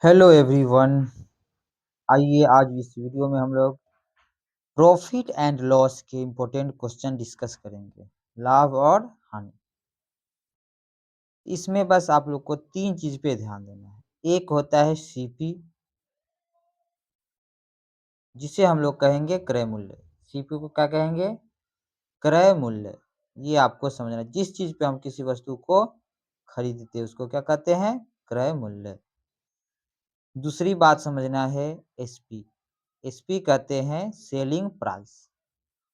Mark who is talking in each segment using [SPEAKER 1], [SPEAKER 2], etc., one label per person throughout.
[SPEAKER 1] Hello everyone. आइए आज इस वीडियो में हम लोग प्रॉफिट एंड लॉस के इम्पोर्टेंट क्वेश्चन डिस्कस करेंगे। लाभ और हानि। इसमें बस आप लोग को तीन चीज पे ध्यान देना है। एक होता है सीपी, जिसे हम लोग कहेंगे क्रय मूल्य। सीपी को क्या कहेंगे? क्रय मूल्य। ये आपको समझना है। जिस चीज पे हम किसी वस्तु को खरीदते हैं उसको क्या कहते हैं? क्रय मूल्य। दूसरी बात समझना है एसपी। एसपी कहते हैं सेलिंग प्राइस।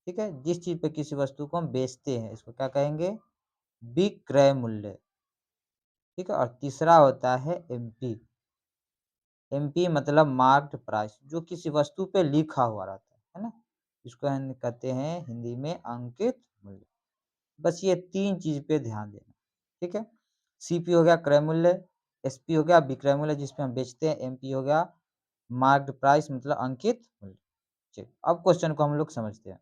[SPEAKER 1] ठीक है, जिस चीज पे किसी वस्तु को हम बेचते हैं इसको क्या कहेंगे? विक्रय मूल्य। ठीक है, और तीसरा होता है एमपी। एमपी मतलब मार्क्ड प्राइस, जो किसी वस्तु पे लिखा हुआ रहता है ना, इसको हम कहते हैं हिंदी में अंकित मूल्य। बस ये तीन चीज पे ध्यान देना। ठीक है, सीपी हो गया क्रय मूल्य, एसपी हो गया विक्रय मूल्य जिसपे हम बेचते हैं, एमपी हो गया मार्क्ड प्राइस मतलब अंकित मूल्य। चलिए अब क्वेश्चन को हम लोग समझते हैं।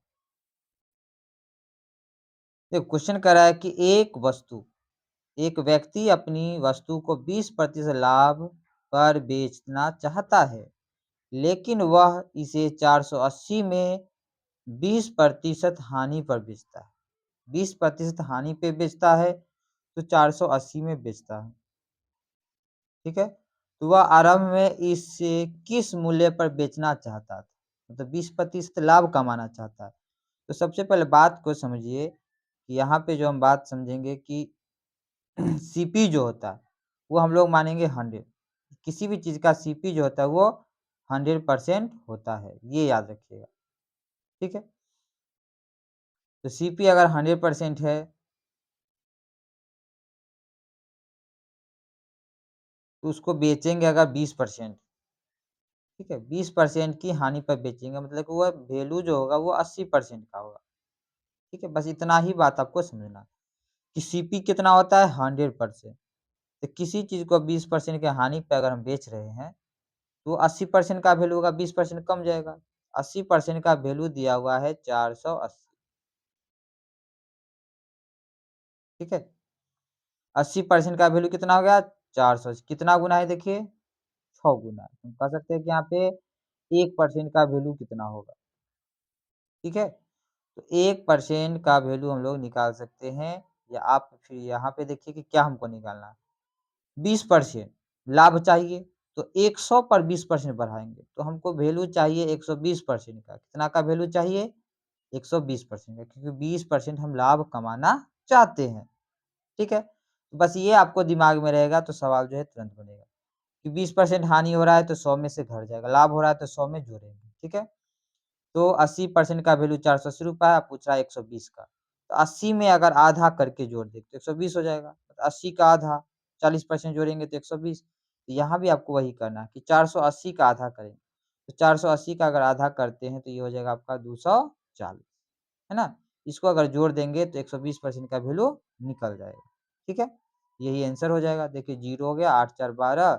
[SPEAKER 1] देखो क्वेश्चन कह रहा है कि एक व्यक्ति अपनी वस्तु को 20% लाभ पर बेचना चाहता है, लेकिन वह इसे 480 में 20% हानि पर बेचता है। 20% हानि पे बेचता है तो 480 में बेचता है। ठीक है, तो वह आरंभ में इसे किस मूल्य पर बेचना चाहता था? मतलब 20% लाभ कमाना चाहता है। तो सबसे पहले बात को समझिए कि यहाँ पे जो हम बात समझेंगे कि सीपी जो होता है वो हम लोग मानेंगे 100। किसी भी चीज़ का सीपी जो होता है वो 100% होता है, ये याद रखिएगा। ठीक है, तो सीपी अगर 100% है तो उसको बेचेंगे अगर 20%। ठीक है, 20% की हानि पर बेचेंगे मतलब कि वह वैल्यू जो होगा वो 80% का होगा। ठीक है, बस इतना ही बात आपको समझना कि सीपी कितना होता है? 100%। तो किसी चीज़ को 20% के हानि पे अगर हम बेच रहे हैं तो 80% का वैल्यू होगा, 20% कम जाएगा। 80% का वैल्यू दिया हुआ है 480। ठीक है, 80% का वैल्यू कितना हो गया? 480। कितना गुना है देखिए? 6 गुना है। हम कह सकते हैं कि यहाँ पे 1% का वैल्यू कितना होगा? ठीक है, तो 1% का वैल्यू हम लोग निकाल सकते हैं, या आप फिर यहाँ पे देखिए कि क्या हमको निकालना है। 20% लाभ चाहिए तो 100 पर 20% बढ़ाएँगे, तो हमको वैल्यू चाहिए 120% का। कितना का वैल्यू चाहिए? 120% का, क्योंकि 20% हम लाभ कमाना चाहते हैं। ठीक है? बस ये आपको दिमाग में रहेगा तो सवाल जो है तुरंत बनेगा कि 20% हानि हो रहा है तो 100 में से घट जाएगा, लाभ हो रहा है तो 100 में जोड़ेंगे। ठीक है? तो 80% का वैल्यू ₹480 है, पूछ रहा है 120 का। तो 80 में अगर आधा करके जोड़ दें तो 120 हो जाएगा। तो 80 का आधा 40% जोड़ेंगे तो 120। तो यहाँ भी आपको वही करना है कि 480 का आधा करेंगे। तो 480 का अगर आधा करते हैं तो ये हो जाएगा आपका 240, है ना? इसको अगर जोड़ देंगे तो 120% का वैल्यू निकल जाएगा। ठीक है? यही आंसर हो जाएगा। देखिए 0 हो गया, 8 4 12,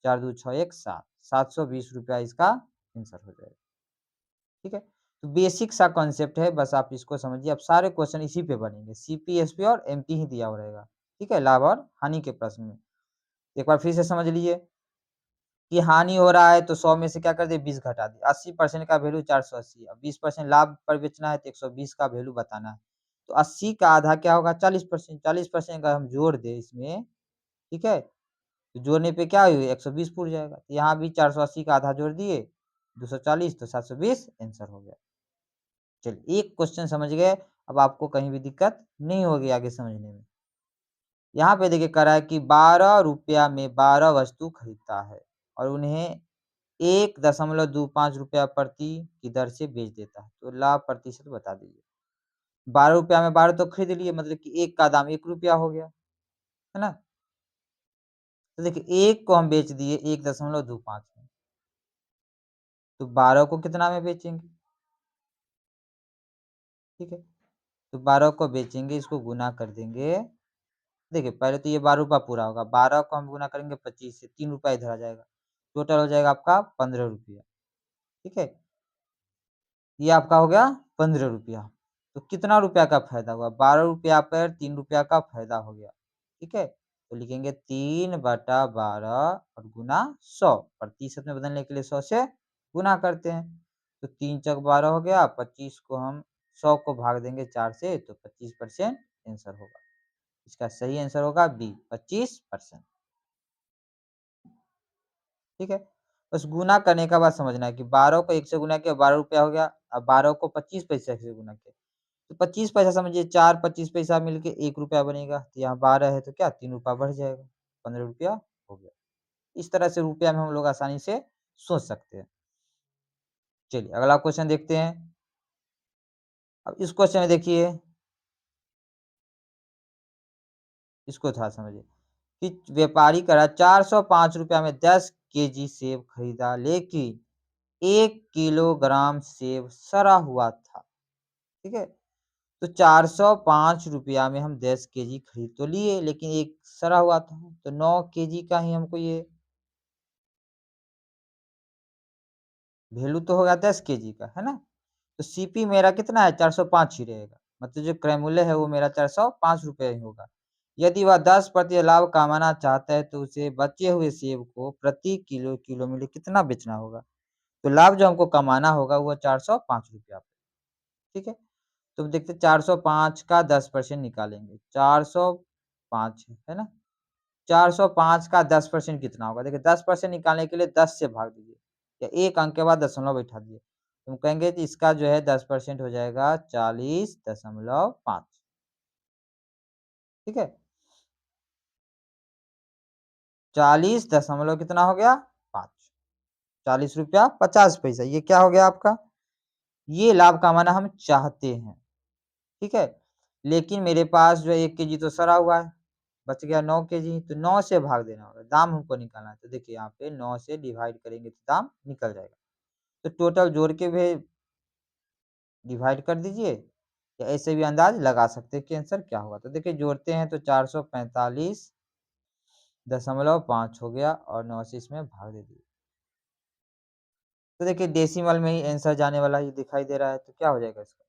[SPEAKER 1] 4 2 6 1 7, ₹720 इसका आंसर हो जाएगा। ठीक है? तो बेसिक सा कॉन्सेप्ट है, बस आप इसको समझिए। अब सारे क्वेश्चन इसी पे बनेंगे। सीपी, एसपी और एमपी ही दिया हुआ रहेगा। ठीक है? लाभ और हानि के प्रश्न में। एक बार फिर से समझ लीजिए कि हानि हो रहा है तो 100 में से क्या कर दिए? 20 घटा दिए। 80% का वैल्यू 480, अब 20% लाभ पर बेचना है तो 120 का वैल्यू बताना है। तो 80 का आधा क्या होगा? 40%। 40% का हम जोड़ दें इसमें, ठीक है? तो जोड़ने पे क्या हुई? 120 पूर जाएगा। तो यहाँ भी 480 का आधा जोड़ दिए, 240 तो 720 आंसर हो गया। चलिए एक क्वेश्चन समझ गए, अब आपको कहीं भी दिक्कत नहीं होगी आगे समझने में। यहाँ पे देखिए कह रहा है कि ₹12 में 12 वस्तु खरीदता है और उन्हें 1.25 प्रति की दर से बेच देता है। तो लाभ प्रतिशत बता दीजिए। ₹12 में 12 तो खरीद लिए, मतलब कि 1 का दाम ₹1 हो गया, है ना? तो देखिए 1 को हम बेच दिए 1.25 में, तो 12 को कितना में बेचेंगे? ठीक है, तो 12 को बेचेंगे, इसको गुना कर देंगे। देखिए पहले तो ये ₹12 पूरा होगा, 12 को हम गुना करेंगे 25 से, ₹3 इधर आ जाएगा। टोटल हो जाएगा आपका ₹15। ठीक है? ये आपका हो गया ₹15। तो कितना रुपया का फ़ायदा हुआ? ₹12 पर ₹3 का फ़ायदा हो गया। ठीक है? तो लिखेंगे 3/12 और गुना 100, प्रतिशत में बदलने के लिए 100 से गुना करते हैं। तो 3 चौक 12 हो गया, 25 को हम 100 को भाग देंगे 4 से तो 25% आंसर होगा। इसका सही आंसर होगा बी 25%। ठीक है? बस गुना करने का बात समझना है कि 12 को 1 से गुना किया 12 रुपया हो गया, अब 12 को 25 पैसे से गुना किया, तो 25 पैसा समझिए 4 25 पैसा मिलके 1 रुपया बनेगा, तो यहाँ 12 है तो क्या 3 रुपया बढ़ जाएगा, 15 रुपया हो गया। इस तरह से रुपया में हम लोग आसानी से सोच सकते हैं। चलिए अगला क्वेश्चन देखते हैं। अब इस क्वेश्चन में देखिए, इसको थोड़ा समझिए कि व्यापारी कह रहा है 405 रुपया में 10 केजी सेब खरीदा, लेकिन 1 किलोग्राम सेब सड़ा हुआ था। ठीक है? तो 405 रुपया में हम 10 केजी खरीद तो लिए, लेकिन एक सड़ा हुआ था, तो 9 केजी का ही हमको ये वैल्यू तो होगा 10 केजी का, है ना? तो सीपी मेरा कितना है 405 ही रहेगा, मतलब जो क्रय मूल्य है वो मेरा 405 रुपये ही होगा। यदि वह 10% लाभ कमाना चाहता है तो उसे बचे हुए सेब को प्रति किलो मूल्य कितना बेचना होगा? तो लाभ जो हमको कमाना होगा वो 405 रुपया। ठीक है? तो देखते 405 का 10% निकालेंगे, 405 है ना? 405 का 10% कितना होगा? देखिए 10% निकालने के लिए 10 से भाग दीजिए या 1 अंक के बाद दशमलव बैठा दीजिए। तो हम कहेंगे कि इसका जो है 10% हो जाएगा 40.5। ठीक है? 40 दशमलव कितना हो गया? 5। 40 रुपया 50 पैसा, ये क्या हो गया आपका? ये लाभ कमाना हम चाहते हैं। ठीक है? लेकिन मेरे पास जो है 1 केजी तो सड़ा हुआ है, बच गया 9 केजी, तो 9 से भाग देना होगा, दाम हमको निकालना है। तो देखिए यहाँ पे 9 से डिवाइड करेंगे तो दाम निकल जाएगा। तो टोटल जोड़ के भी डिवाइड कर दीजिए या ऐसे भी अंदाज लगा सकते हैं कि आंसर क्या होगा। तो देखिए जोड़ते हैं तो 445.5 हो गया और 9 से इसमें भाग दे दिए। तो देखिए डेसिमल में ही आंसर जाने वाला ये दिखाई दे रहा है, तो क्या हो जाएगा इसका?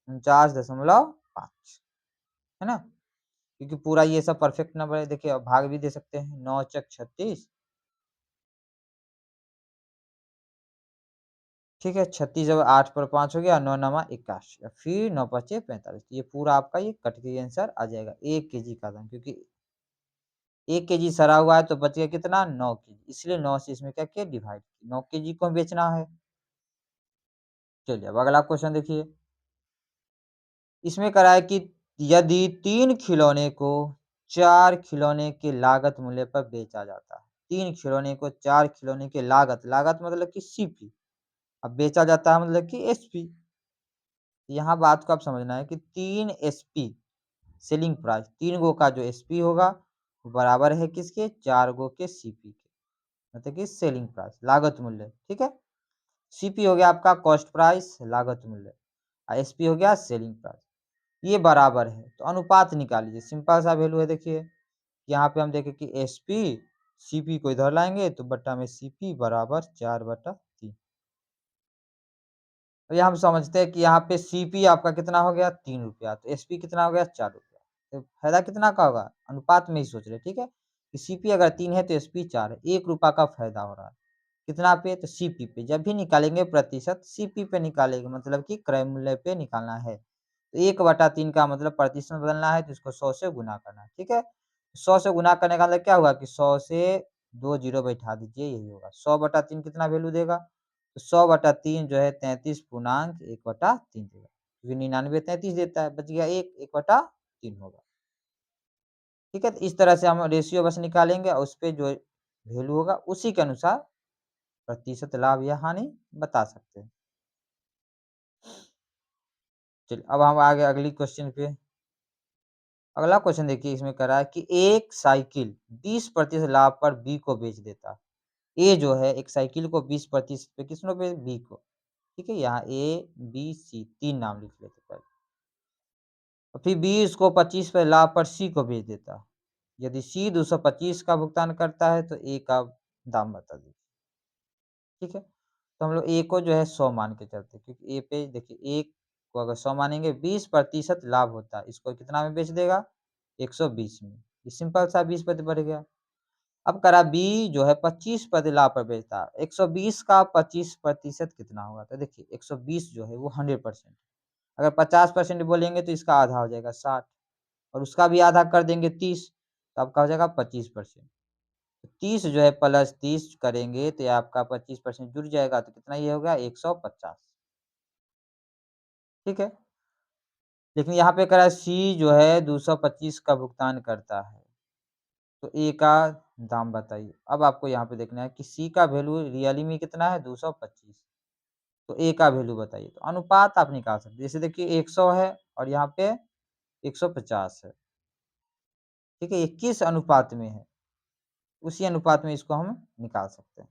[SPEAKER 1] 49.5, है ना? क्योंकि पूरा ये सब परफेक्ट नंबर है। देखिए अब भाग भी दे सकते हैं, 9 चक 36, ठीक है? 36 जब 8 पर 5 हो गया, 9 नमा 81, फिर 9 पचे 45, ये पूरा आपका ये कट के आंसर आ जाएगा 1 केजी का दाम, क्योंकि 1 केजी सड़ा हुआ है तो बच गया कितना 9 केजी, इसलिए 9 से इसमें क्या किया डिवाइड, 9 केजी को हमें बेचना है। चलिए अब अगला क्वेश्चन देखिए, इसमें करा है कि यदि 3 खिलौने को 4 खिलौने के लागत मूल्य पर बेचा जाता है, 3 खिलौने को 4 खिलौने के लागत, लागत मतलब कि सीपी, अब बेचा जाता है मतलब कि एसपी। यहाँ बात को आप समझना है कि 3 एसपी सेलिंग प्राइस, 3 गो का जो एसपी होगा वो बराबर है किसके 4 गो के सीपी के, मतलब कि सेलिंग प्राइस लागत मूल्य। ठीक है? सीपी हो गया आपका कॉस्ट प्राइस लागत मूल्य, और एसपी हो गया सेलिंग प्राइस, ये बराबर है तो अनुपात निकाल लीजिए। सिंपल सा वैल्यू है, देखिए यहाँ पे हम देखें कि एसपी सीपी को इधर लाएंगे तो बट्टा में सीपी बराबर 4/3। तो ये हम समझते हैं कि यहाँ पे सीपी आपका कितना हो गया 3 रुपया, तो एसपी कितना हो गया 4 रुपया। तो फायदा कितना का होगा अनुपात में ही सोच रहे हैं। ठीक है? कि सीपी अगर 3 है तो एसपी 4 है, 1 रुपया का फायदा हो रहा है। कितना पे? तो सीपी पे। जब भी निकालेंगे प्रतिशत सीपी पे निकालेंगे, मतलब कि क्रय मूल्य पे निकालना है। तो 1/3 का मतलब प्रतिशत में बदलना है तो इसको 100 से गुना करना है। ठीक है? 100 से गुना करने का मतलब क्या हुआ कि 100 से 2 जीरो बैठा दीजिए, यही होगा। 100/3 कितना वैल्यू देगा? तो 100/3 जो है 33.1/3 देगा। क्योंकि 99 33 देता है, बच गया 1, 1/3 होगा। ठीक है? तो इस तरह से हम रेशियो बस निकालेंगे और उसपे जो वैल्यू होगा उसी के अनुसार प्रतिशत लाभ या हानि बता सकते हैं। चलिए अब हम आ गए अगली क्वेश्चन पे। अगला क्वेश्चन देखिए, इसमें कह रहा है कि एक साइकिल 20% लाभ पर बी को बेच देता है। ए जो है एक साइकिल को 20% पे किसने पे बी को। ठीक है? यहाँ ए बी सी 3 नाम लिख लेते पहले, और फिर बी इसको 25 पे लाभ पर सी को बेच देता है। यदि सी 225 का भुगतान करता है तो ए का दाम बता दीजिए। ठीक है? तो हम लोग ए को जो है 100 मान के चलते हैं, क्योंकि ए पे देखिए 1 को अगर 100 मानेंगे 20% लाभ होता है, इसको कितना में बेच देगा 120 में। ये सिंपल सा 20% बढ़ गया। अब करा बी जो है 25% लाभ पर बेचता है। 120 का 25% कितना होगा? तो देखिए 120 जो है वो 100%, अगर 50% बोलेंगे तो इसका आधा हो जाएगा 60, और उसका भी आधा कर देंगे 30, तो आपका हो जाएगा 25%। तो 30 जो है प्लस 30 करेंगे तो ये आपका 25% जुड़ जाएगा, तो कितना ये हो गया 150। ठीक है? लेकिन यहाँ पे कह रहा है सी जो है 225 का भुगतान करता है। तो ए का दाम बताइए। अब आपको यहाँ पे देखना है कि सी का वैल्यू रियली में कितना है 225, तो ए का वैल्यू बताइए। तो अनुपात आप निकाल सकते हैं। जैसे देखिए 100 है और यहाँ पे 150 है। ठीक है? ये किस अनुपात में है? उसी अनुपात में इसको हम निकाल सकते हैं।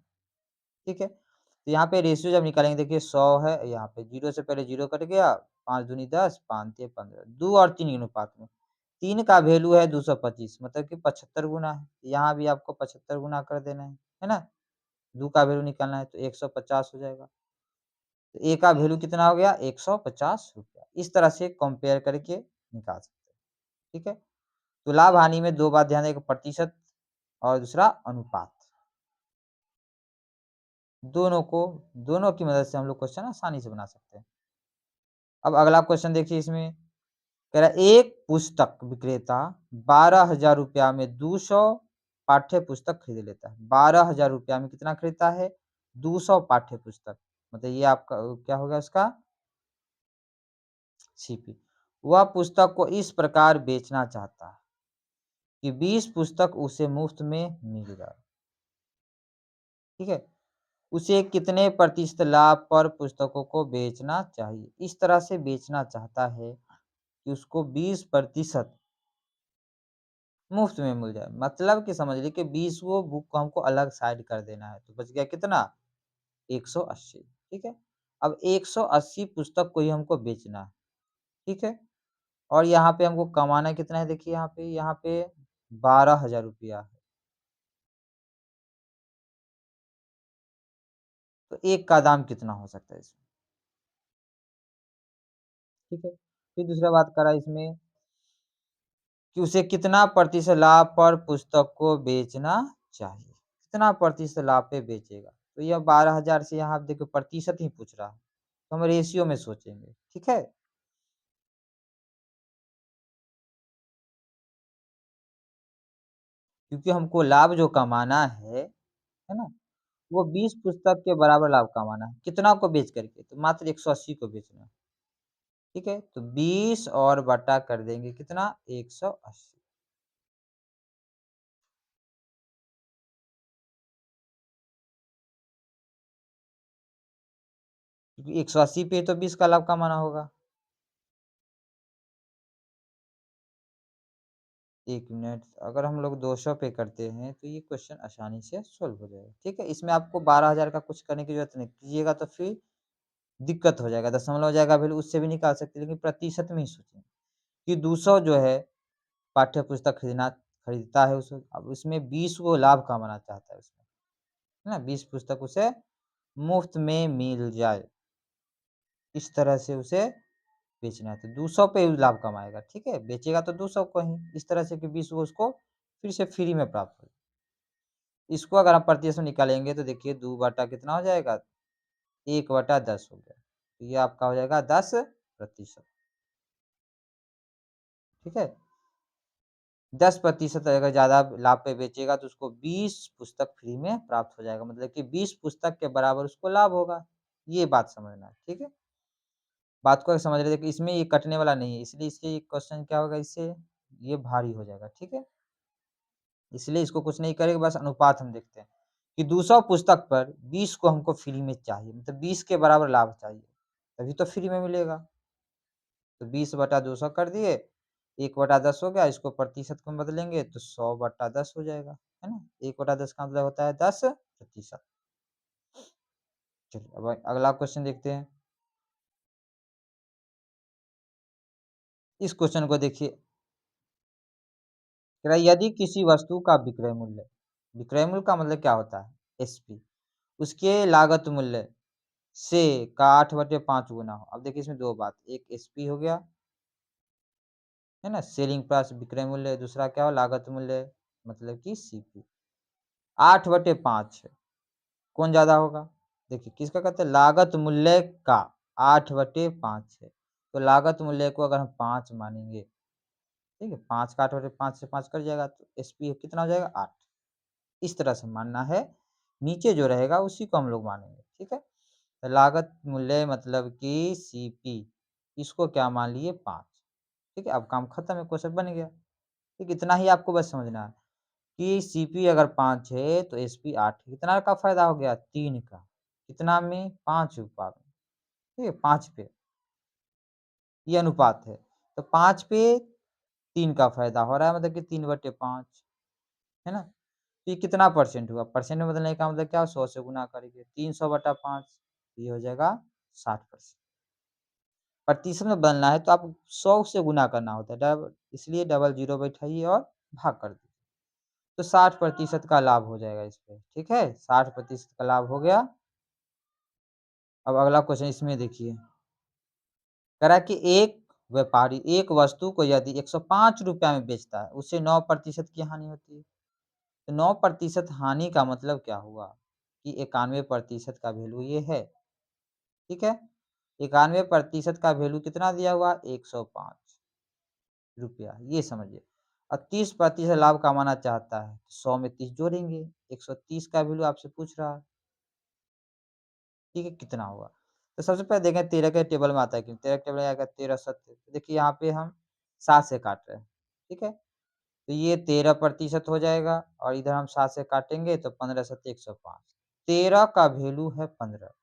[SPEAKER 1] ठीक है? तो यहाँ पे रेशियो जब निकालेंगे देखिए 100 है, यहाँ पे 0 से पहले 0 कट गया, 5 दूनी 10, 5 तिया 15, 2 और 3 के अनुपात में। 3 का वैल्यू है 225, मतलब कि 75 गुना है। यहाँ भी आपको 75 गुना कर देना है ना? 2 का वैल्यू निकालना है तो 150 हो जाएगा। तो ए का वैल्यू कितना हो गया? 150 रुपया। इस तरह से कंपेयर करके निकाल सकते हैं। ठीक है? तो लाभ हानि में 2 बात ध्यान दें, एक प्रतिशत और दूसरा अनुपात। दोनों को दोनों की मदद से हम लोग क्वेश्चन आसानी से बना सकते हैं। अब अगला क्वेश्चन देखिए, इसमें कह रहा है एक पुस्तक विक्रेता 12,000 रुपया में 200 पाठ्य पुस्तक खरीद लेता है। 12,000 रुपया में कितना खरीदता है? 200 पाठ्य पुस्तक। मतलब ये आपका क्या होगा इसका? सीपी। वह पुस्तक को इस प्रकार बेचना चाहता है कि 20 पुस्तक उसे मुफ्त में मिल जाए। ठीक है? उसे कितने प्रतिशत लाभ पर पुस्तकों को बेचना चाहिए? इस तरह से बेचना चाहता है कि उसको 20% मुफ्त में मिल जाए। मतलब कि समझ लीजिए कि 20 वो बुक को हमको अलग साइड कर देना है। तो बच गया कितना? 180। ठीक है? अब 180 पुस्तक को ही हमको बेचना है। ठीक है? और यहाँ पे हमको कमाना कितना है? देखिए यहाँ पे 12,000 रुपया है। तो एक का दाम कितना हो सकता है इसमें? ठीक है? फिर दूसरा बात करा इसमें कि उसे कितना प्रतिशत लाभ पर पुस्तक को बेचना चाहिए? कितना प्रतिशत लाभ पे बेचेगा? तो यह 12,000 से यहाँ देखिए प्रतिशत ही पूछ रहा है, तो हम रेशियो में सोचेंगे। ठीक है? क्योंकि हमको लाभ जो कमाना है ना? वो 20 पुस्तक के बराबर लाभ कमाना है। कितना को बेच करके? तो मात्र 180 को बेचना है। ठीक है? तो 20 और बटा कर देंगे कितना? 180। क्योंकि 180 पे तो 20 का लाभ कमाना होगा। 1 मिनट, अगर हम लोग 200 पे करते हैं तो ये क्वेश्चन आसानी से सॉल्व हो जाएगा। ठीक है? इसमें आपको 12,000 का कुछ करने की ज़रूरत नहीं, कीजिएगा तो फिर दिक्कत हो जाएगा। दशमलव हो जाएगा वैल्यू, उससे भी निकाल सकते हैं, लेकिन प्रतिशत में ही सोचें कि 200 जो है पाठ्य पुस्तक खरीदता है उसे, अब उसमें 20 वो लाभ कमाना चाहता है उसमें, है ना? 20 पुस्तक उसे मुफ्त में मिल जाए, इस तरह से उसे बेचना है। तो 200 पे ही लाभ कमाएगा। ठीक है? बेचेगा तो 200 को ही, इस तरह से कि 20 वो उसको फिर से फ्री में प्राप्त हो। इसको अगर आप प्रतिशत में निकालेंगे तो देखिए 2 बटा कितना हो जाएगा? 1/10 हो गया। तो ये आपका हो जाएगा 10%। ठीक है? 10% अगर ज़्यादा लाभ पे बेचेगा तो उसको 20 पुस्तक फ्री में प्राप्त हो जाएगा। मतलब कि 20 पुस्तक के बराबर उसको लाभ होगा। ये बात समझना है। ठीक है? बात को अगर समझ रहे थे कि इसमें ये कटने वाला नहीं है, इसलिए इसके क्वेश्चन क्या होगा इससे? ये भारी हो जाएगा। ठीक है? इसलिए इसको कुछ नहीं करेंगे, बस अनुपात हम देखते हैं कि 200 पुस्तक पर 20 को हमको फ्री में चाहिए, मतलब 20 के बराबर लाभ चाहिए, तभी तो फ्री में मिलेगा। तो 20/200 कर दिए, 1/10 हो गया, इसको प्रतिशत में बदलेंगे तो 100/10 हो जाएगा, है ना? 1/10 का मतलब होता है 10%। चलिए अब अगला क्वेश्चन देखते हैं। इस क्वेश्चन को देखिए, कह रहा है यदि किसी वस्तु का विक्रय मूल्य का मतलब क्या होता है? एसपी, उसके लागत मूल्य से का 8/5 गुना हो। अब देखिए इसमें 2 बात, एक एसपी हो गया है ना? सेलिंग प्राइस विक्रय मूल्य, दूसरा क्या हो लागत मूल्य मतलब कि सीपी। 8/5 है, कौन ज़्यादा होगा? देखिए किसका कहते हैं लागत मूल्य का 8/5 है, तो लागत मूल्य को अगर हम 5 मानेंगे, ठीक है? 5 का 8/5 से 5 कट जाएगा तो एसपी कितना हो जाएगा 8। इस तरह से मानना है, नीचे जो रहेगा उसी को हम लोग मानेंगे, ठीक है? तो लागत मूल्य मतलब कि सीपी, इसको क्या मान लिए 5, ठीक है? अब काम खत्म है, क्वेश्चन बन गया। ठीक, इतना ही आपको बस समझना है कि सीपी अगर 5 है तो एसपी 8 है। कितना का फ़ायदा हो गया? 3 का। कितना में? 5 रुपया में, ठीक है? 5 पे, ये अनुपात है। तो 5 पे 3 का फ़ायदा हो रहा है मतलब कि 3/5, है ना? तो ये कितना परसेंट हुआ? परसेंट में बदलने का मतलब क्या? 100 से गुना करेंगे, 300/5, ये हो जाएगा 60%। प्रतिशत में बदलना है तो आप 100 से गुना करना होता है, इसलिए डबल ज़ीरो बैठाइए और भाग कर दीजिए। तो 60% का लाभ हो जाएगा इस पे, ठीक है? 60% का लाभ हो गया। अब अगला क्वेश्चन इसमें देखिए, कह रहा है कि एक व्यापारी एक वस्तु को यदि ₹105 में बेचता है, उसे 9% की हानि होती है। तो 9% हानि का मतलब क्या हुआ? कि 91% का वैल्यू ये है, ठीक है? 91% का वैल्यू कितना दिया हुआ? ₹105, ये समझिए। और 30% लाभ कमाना चाहता है, 100 में 30 जोड़ेंगे, 130 का वैल्यू आपसे पूछ रहा है। ठीक है, कितना होगा? तो सबसे पहले देखें 13 के टेबल में आता है कि 13 के टेबल में आएगा 13 सत्य। देखिए यहाँ पे हम 7 से काट रहे हैं, ठीक है? तो ये 13% हो जाएगा और इधर हम 7 से काटेंगे तो 15 सत्ते 105। 13 का वैल्यू है 15।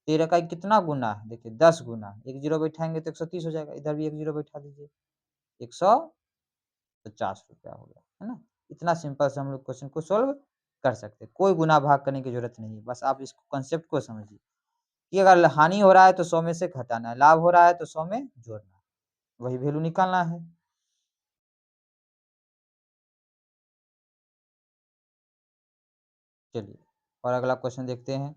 [SPEAKER 1] 13 का कितना गुना है? देखिए 10 गुना, एक ज़ीरो बैठाएँगे तो 130 हो जाएगा, इधर भी एक ज़ीरो बैठा दीजिए, ₹150 हो गया, है ना? इतना सिंपल से हम लोग क्वेश्चन को सॉल्व कर सकते हैं। कोई गुना भाग करने की ज़रूरत नहीं है, बस आप इस कांसेप्ट को समझिए। कि अगर हानि हो रहा है तो 100 में से घटाना है, लाभ हो रहा है तो 100 में जोड़ना है, वही वैल्यू निकालना है। चलिए और अगला क्वेश्चन देखते हैं।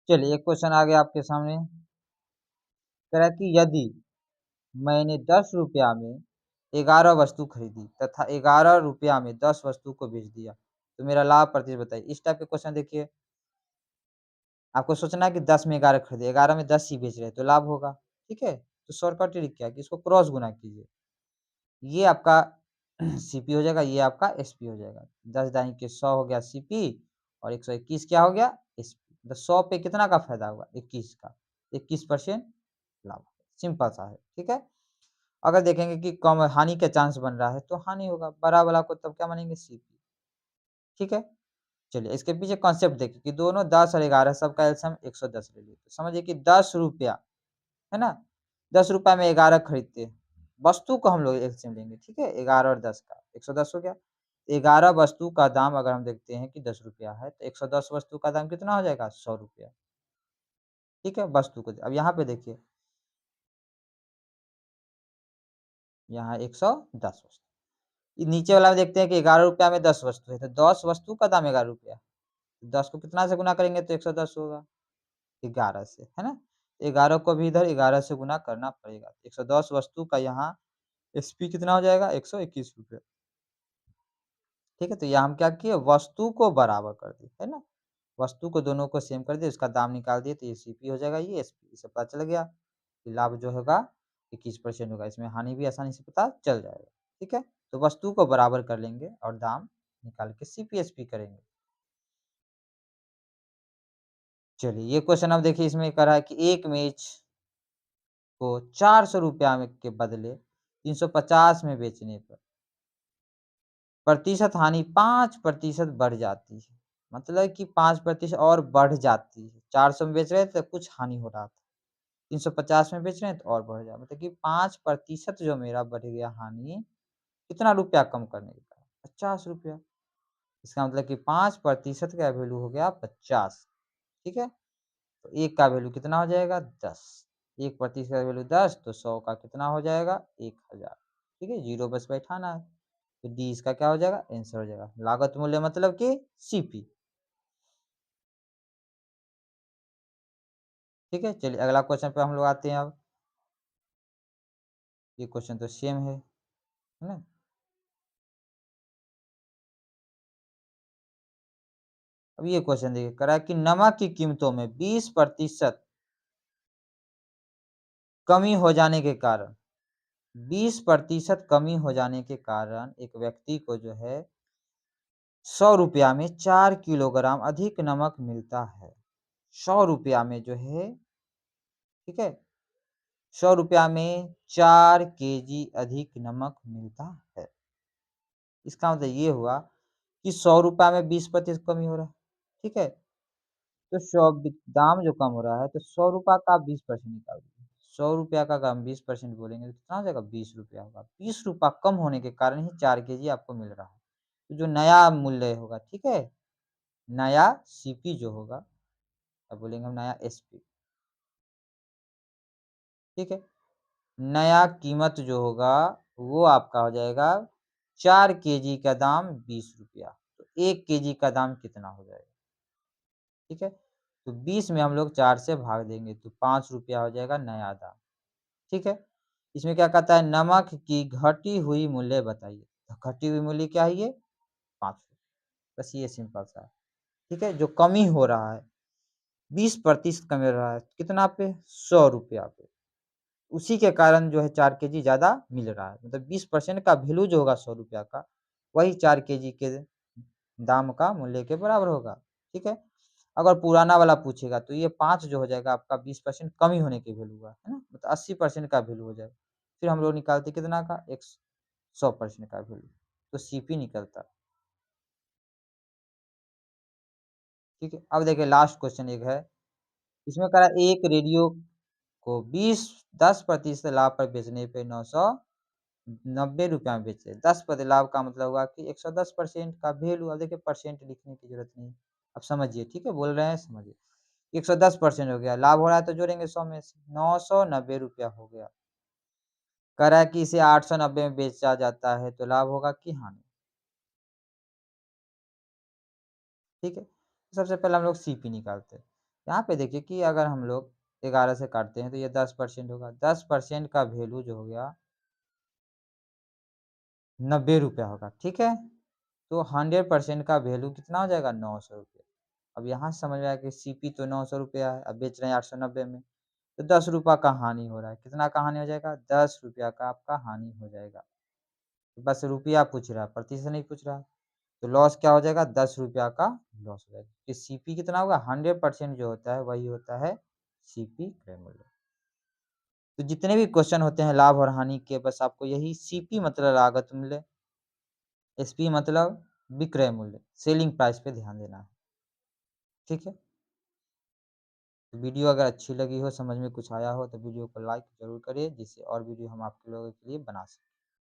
[SPEAKER 1] चलिए एक क्वेश्चन आ गया आपके सामने, कह रहा है कि यदि मैंने ₹10 में 11 वस्तु खरीदी तथा ₹11 में 10 वस्तु को बेच दिया, तो मेरा लाभ प्रतिशत बताइए। इस टाइप के क्वेश्चन देखिए, आपको सोचना है कि 10 में 11 खरीदे, 11 में 10 ही बेच रहे हैं तो लाभ होगा, ठीक है? तो शॉर्टकट ट्रिक क्या है कि इसको क्रॉस गुना कीजिए। ये आपका सीपी हो जाएगा, ये आपका एसपी हो जाएगा। 10 दाई के 100 हो गया सीपी और 121 क्या हो गया एसपी। तो 100 पे कितना का फ़ायदा हुआ? 21 का, 21% लाभ। सिंपल सा है, ठीक है? अगर देखेंगे कि कम हानि का चांस बन रहा है, तो हानि होगा, बड़ा वाला को तब क्या मानेंगे सीपी, ठीक है? चलिए इसके पीछे कॉन्सेप्ट देखिए कि दोनों 10 और 11 सबका एलसीएम 110 ले लिए। तो समझिए कि ₹10 है ना? ₹10 में 11 खरीदते हैं। वस्तु को हम लोग एलसीएम लेंगे, ठीक है? 11 और 10 का, 110 हो गया। 11 वस्तु का दाम अगर हम देखते हैं कि ₹10 है, तो 110 वस्तु का दाम कितना हो जाएगा? ₹100, ठीक है? वस्तु को अब यहाँ पे देखिए, यहाँ 110 वस्तु। ये नीचे वाला में देखते हैं कि ₹11 में 10 वस्तु है, तो 10 वस्तु का दाम ₹11। 10 को कितना से गुणा करेंगे तो 110 होगा, 11 से, है ना? 11 को भी इधर 11 से गुणा करना पड़ेगा। 110 वस्तु का यहाँ एसपी कितना हो जाएगा? ₹121, ठीक है? तो यहाँ हम क्या किए वस्तु को बराबर कर दिए, है ना? वस्तु को दोनों को सेम कर दिए, उसका दाम निकाल दिए तो ये सीपी हो जाएगा, ये एसपी। इससे पता चल गया कि लाभ जो होगा 21% होगा, इसमें हानि भी आसानी से पता चल जाएगा, ठीक है? तो वस्तु को बराबर कर लेंगे और दाम निकाल के सीपी, एसपी करेंगे। चलिए ये क्वेश्चन अब देखिए इसमें कह रहा है कि एक मेज़ को ₹400 में के बदले 350 में बेचने पर प्रतिशत हानि 5% बढ़ जाती है। मतलब कि 5% और बढ़ जाती है। 400 में बेच रहे थे तो कुछ हानि हो रहा था। 350 में बेच रहे हैं तो और बढ़ जाए मतलब कि 5% जो मेरा बढ़ गया हानि, कितना रुपया कम करने का? ₹50। इसका मतलब कि 5% का वैल्यू हो गया 50, ठीक है? तो 1 का वैल्यू कितना हो जाएगा? 10। 1% का वैल्यू 10 तो 100 का कितना हो जाएगा? 1000, ठीक है? 0 बस बैठाना है। तो डी इसका क्या हो जाएगा? आंसर हो जाएगा। लागत मूल्य मतलब कि सीपी, ठीक है? चलिए अगला क्वेश्चन पे हम लोग आते हैं अब। ये क्वेश्चन तो सेम है ना? अब ये क्वेश्चन देखिए, कह रहा है कि नमक की कीमतों में 20% कमी हो जाने के कारण 20% कमी हो जाने के कारण एक व्यक्ति को जो है ₹100 में 4 किलोग्राम अधिक नमक मिलता है। ₹100 में जो है, ठीक है? ₹100 में 4 केजी अधिक नमक मिलता है। इसका मतलब ये हुआ कि ₹100 में 20% कमी हो रहा है, ठीक है? तो दाम जो कम हो रहा है, तो ₹100 का आप 20% निकाल दीजिए। ₹100 का अगर हम 20% बोलेंगे तो कितना हो जाएगा? ₹20 होगा। ₹20 कम होने के कारण ही 4 केजी आपको मिल रहा है। तो जो नया मूल्य होगा, ठीक है? नया सीपी जो होगा, क्या बोलेंगे हम, नया एसपी, ठीक है? नया कीमत जो होगा, वो आपका हो जाएगा 4 केजी का दाम ₹20। तो 1 केजी का दाम कितना हो जाएगा? ठीक है? तो 20 में हम लोग 4 से भाग देंगे तो ₹5 हो जाएगा नया दाम, ठीक है? इसमें क्या कहता है, नमक की घटी हुई मूल्य बताइए। तो घटी हुई मूल्य क्या है ये? ₹5। बस ये सिंपल सा है, ठीक है? जो कमी हो रहा है, 20% कमी हो रहा है, कितना पे? ₹100 पे। उसी के कारण जो है 4 केजी ज़्यादा मिल रहा है। मतलब 20% का वैल्यू जो होगा ₹100 का, वही 4 केजी के दाम का मूल्य के बराबर होगा, ठीक है? अगर पुराना वाला पूछेगा तो ये 5 जो हो जाएगा आपका 20% कमी होने की वैल्यू का, है ना? मतलब 80% का वैल्यू हो जाएगा। फिर हम लोग निकालते कितना का? 100% का वैल्यू, तो सीपी निकलता, ठीक है? अब देखिए लास्ट क्वेश्चन एक है, इसमें कह रहा है एक रेडियो को 10% लाभ पर बेचने पे 990 में बेचे। 10% लाभ का मतलब हुआ कि 110% का वैल्यू, अब देखिए परसेंट लिखने की ज़रूरत नहीं है। अब समझिए, ठीक है? बोल रहे हैं, समझिए। 110% हो गया, लाभ हो रहा है तो जोड़ेंगे 100 में से, ₹990 हो गया। कह रहा है कि इसे 890 में बेचा जाता है तो लाभ होगा कि हानि? ठीक है? सबसे पहले हम लोग सीपी निकालते हैं। यहाँ पे देखिए कि अगर हम लोग 11 से काटते हैं तो ये 10% होगा। 10% का वैल्यू जो हो गया ₹90 होगा, ठीक है? तो 100% का वैल्यू कितना हो जाएगा? ₹900। अब यहाँ से समझ में आया कि सीपी तो ₹900 है, अब बेच रहे हैं 890 में, तो ₹10 का हानि हो रहा है। कितना का हानि हो जाएगा? ₹10 का आपका हानि हो जाएगा। तो बस रुपया पूछ रहा है, प्रतिशत नहीं पूछ रहा है। तो लॉस क्या हो जाएगा? ₹10 का लॉस हो जाएगा। कि सीपी कितना होगा? 100% जो होता है वही होता है सीपी क्रय मूल्य। तो जितने भी क्वेश्चन होते हैं लाभ और हानि के, बस आपको यही सीपी मतलब लागत मूल्य, एसपी मतलब विक्रय मूल्य, सेलिंग प्राइस पे ध्यान देना है, ठीक है? तो वीडियो अगर अच्छी लगी हो, समझ में कुछ आया हो तो वीडियो को लाइक ज़रूर करिए, जिससे और वीडियो हम आपके लोगों के लिए बना सकें।